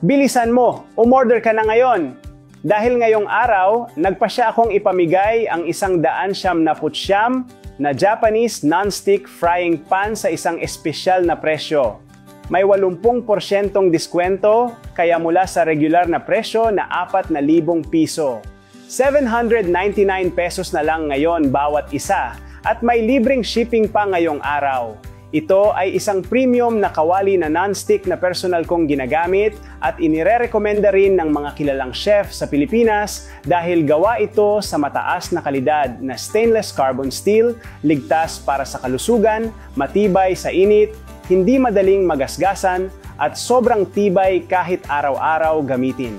Bilisan mo, umorder ka na ngayon! Dahil ngayong araw, nagpasya akong ipamigay ang 199 na Japanese non-stick frying pan sa isang espesyal na presyo. May 80% diskwento, kaya mula sa regular na presyo na 4,000 piso. 799 pesos na lang ngayon bawat isa at may libreng shipping pa ngayong araw. Ito ay isang premium na kawali na non-stick na personal kong ginagamit at inirerekomenda rin ng mga kilalang chef sa Pilipinas dahil gawa ito sa mataas na kalidad na stainless carbon steel, ligtas para sa kalusugan, matibay sa init, hindi madaling magasgasan at sobrang tibay kahit araw-araw gamitin.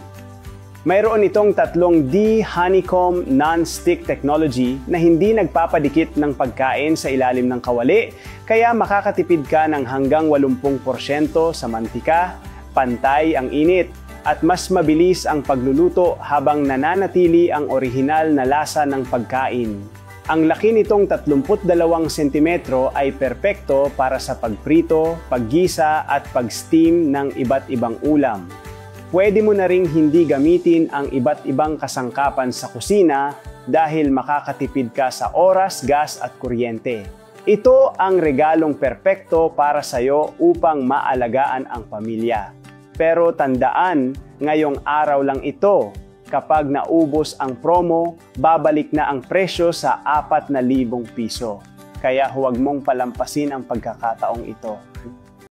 Mayroon itong 3D honeycomb non-stick technology na hindi nagpapadikit ng pagkain sa ilalim ng kawali, kaya makakatipid ka ng hanggang 80% sa mantika, pantay ang init, at mas mabilis ang pagluluto habang nananatili ang orihinal na lasa ng pagkain. Ang laki nitong 32 cm ay perpekto para sa pagprito, paggisa at pag-steam ng iba't ibang ulam. Pwede mo na ring hindi gamitin ang iba't ibang kasangkapan sa kusina dahil makakatipid ka sa oras, gas at kuryente. Ito ang regalong perpekto para sa iyo upang maalagaan ang pamilya. Pero tandaan, ngayong araw lang ito. Kapag naubos ang promo, babalik na ang presyo sa 4,000 piso. Kaya huwag mong palampasin ang pagkakataong ito.